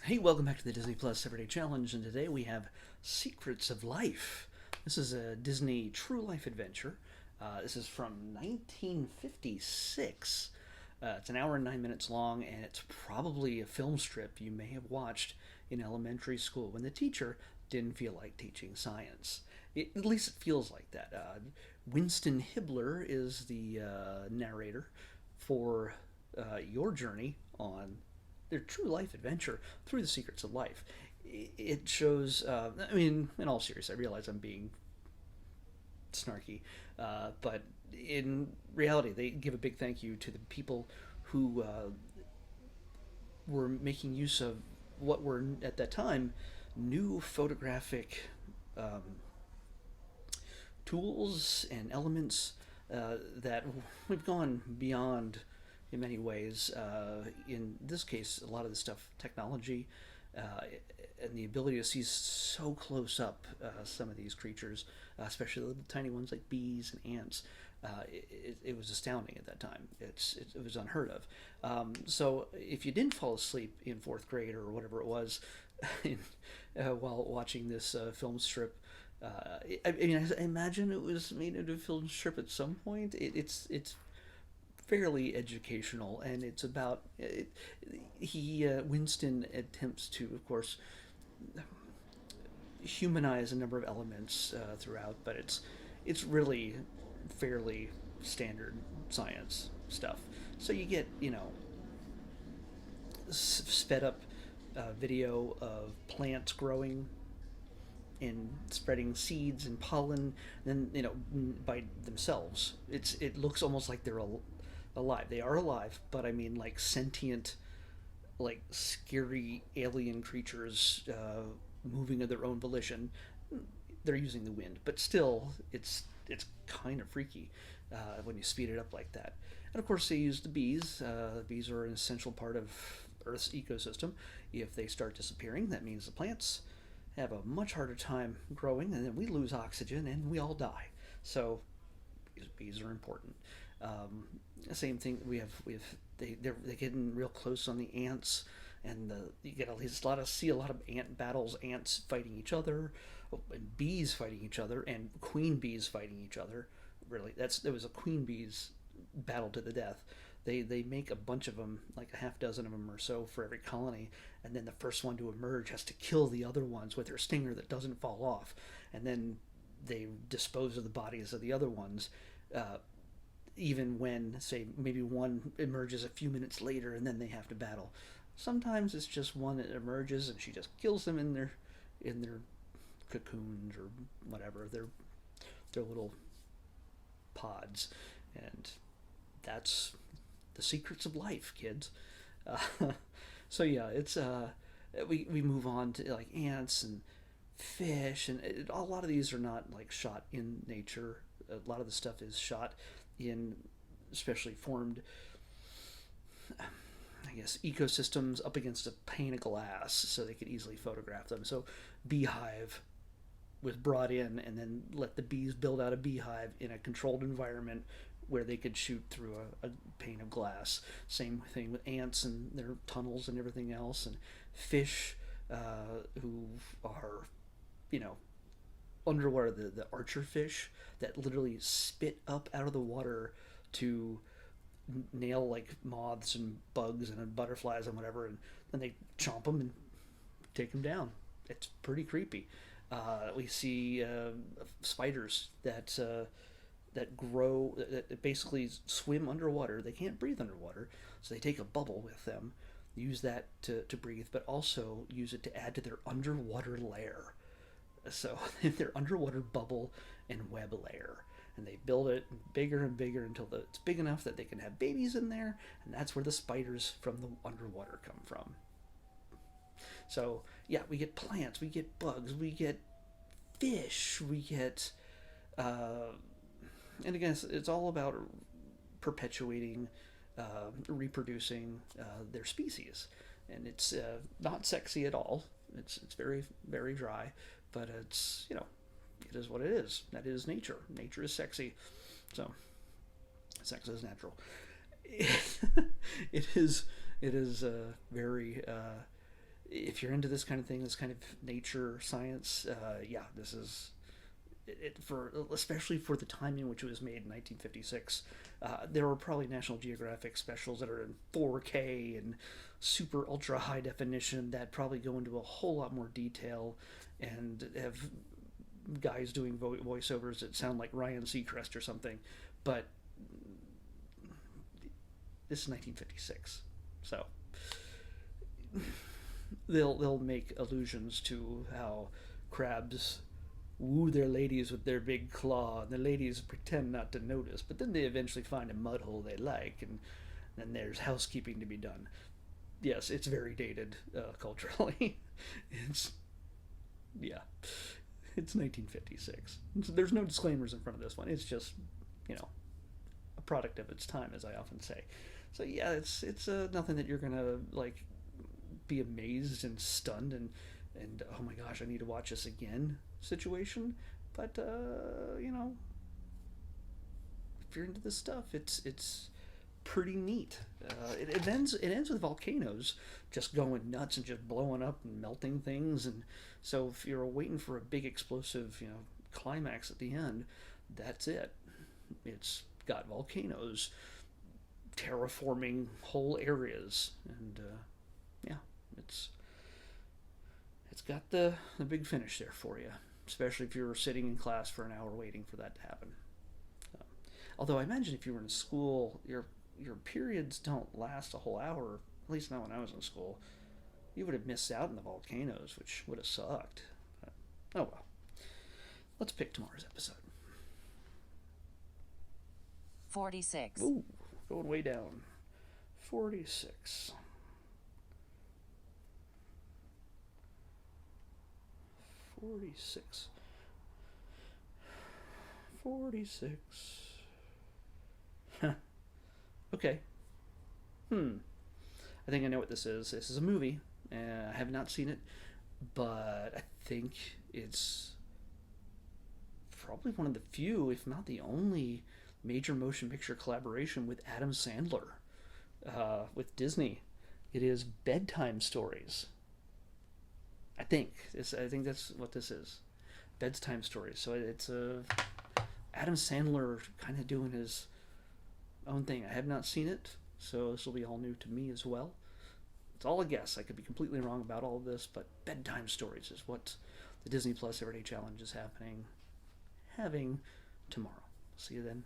Hey, welcome back to the Disney Plus Everyday Challenge, and today we have Secrets of Life. This is a Disney true life adventure. This is from 1956. It's an hour and 9 minutes long, and it's probably a film strip you may have watched in elementary school when the teacher didn't feel like teaching science. At least it feels like that. Winston Hibbler is the narrator for your journey on their true life adventure through the secrets of life. It shows, I mean, in all seriousness, I realize I'm being snarky, but in reality, they give a big thank you to the people who were making use of what were, at that time, new photographic um, tools and elements that we've gone beyond in many ways. In this case, a lot of the stuff, technology, and the ability to see so close up some of these creatures, especially the little tiny ones like bees and ants. It was astounding at that time. It was unheard of. So if you didn't fall asleep in fourth grade or whatever it was, in, while watching this film strip, I mean, I imagine it was made into a film strip at some point. It's fairly educational, and it's about Winston attempts to, of course, humanize a number of elements throughout, but it's really fairly standard science stuff. So you get sped up video of plants growing and spreading seeds and pollen, then by themselves. It looks almost like they're alive. They are alive, but I mean like sentient, like scary alien creatures moving of their own volition. They're using the wind, but still, it's kind of freaky when you speed it up like that. And of course, they use the bees. The bees are an essential part of Earth's ecosystem. If they start disappearing, that means the plants have a much harder time growing, and then we lose oxygen and we all die. So bees are important. Same thing they're getting real close on the ants, and you get see a lot of ant battles, ants fighting each other, and bees fighting each other, and queen bees fighting each other. Really, there was a queen bees battle to the death. They make a bunch of them, like a half dozen of them or so for every colony, and then the first one to emerge has to kill the other ones with their stinger that doesn't fall off, and then they dispose of the bodies of the other ones. Even when, say, maybe one emerges a few minutes later, and then they have to battle. Sometimes it's just one that emerges and she just kills them in their cocoons or whatever, their little pods, and that's the secrets of life, kids. Uh, so yeah, it's we move on to like ants and fish, and a lot of these are not like shot in nature. A lot of the stuff is shot in specially formed, I guess, ecosystems up against a pane of glass, so they could easily photograph them. So beehive was brought in, and then let the bees build out a beehive in a controlled environment where they could shoot through a pane of glass. Same thing with ants and their tunnels and everything else, and fish who are, you know, underwater, the archer fish that literally spit up out of the water to nail like moths and bugs and butterflies and whatever, and then they chomp them and take them down. It's pretty creepy. We see spiders that grow, that basically swim underwater. They can't breathe underwater, so they take a bubble with them, use that to breathe, but also use it to add to their underwater lair. So their underwater bubble and web layer, and they build it bigger and bigger until it's big enough that they can have babies in there, and that's where the spiders from the underwater come from. So yeah, we get plants, we get bugs, we get fish, we get and again, it's all about perpetuating, reproducing their species, and it's not sexy at all. It's very very dry, but it is what it is. That is nature. Nature is sexy, so sex is natural. it is very if you're into this kind of thing, this kind of nature science, yeah, this is it for especially for the time in which it was made in 1956. There are probably National Geographic specials that are in 4K and super ultra high definition that probably go into a whole lot more detail and have guys doing voiceovers that sound like Ryan Seacrest or something. But this is 1956, so they'll make allusions to how crabs woo their ladies with their big claw, and the ladies pretend not to notice, but then they eventually find a mud hole they like, and then there's housekeeping to be done. Yes, it's very dated culturally. It's yeah, it's 1956. There's no disclaimers in front of this one. It's just you know a product of its time, as I often say. So yeah, it's nothing that you're gonna like be amazed and stunned and oh my gosh, I need to watch this again situation. But if you're into this stuff, it's pretty neat. It ends with volcanoes just going nuts and just blowing up and melting things, and so if you're waiting for a big explosive climax at the end, that's it. It's got volcanoes terraforming whole areas, and yeah, it's it's got the big finish there for you, especially if you were sitting in class for an hour waiting for that to happen. Uh, Although I imagine if you were in school, your periods don't last a whole hour. At least not when I was in school. You would have missed out on the volcanoes, which would have sucked. But, oh well. Let's pick tomorrow's episode. 46. Ooh, going way down. 46. 46. 46. Huh. Okay. I think I know what this is. This is a movie. I have not seen it, but I think it's probably one of the few, if not the only, major motion picture collaboration with Adam Sandler, with Disney. It is Bedtime Stories. I think that's what this is. Bedtime Stories. So it's Adam Sandler kind of doing his own thing. I have not seen it, so this will be all new to me as well. It's all a guess. I could be completely wrong about all of this, but Bedtime Stories is what the Disney Plus Everyday Challenge is having tomorrow. See you then.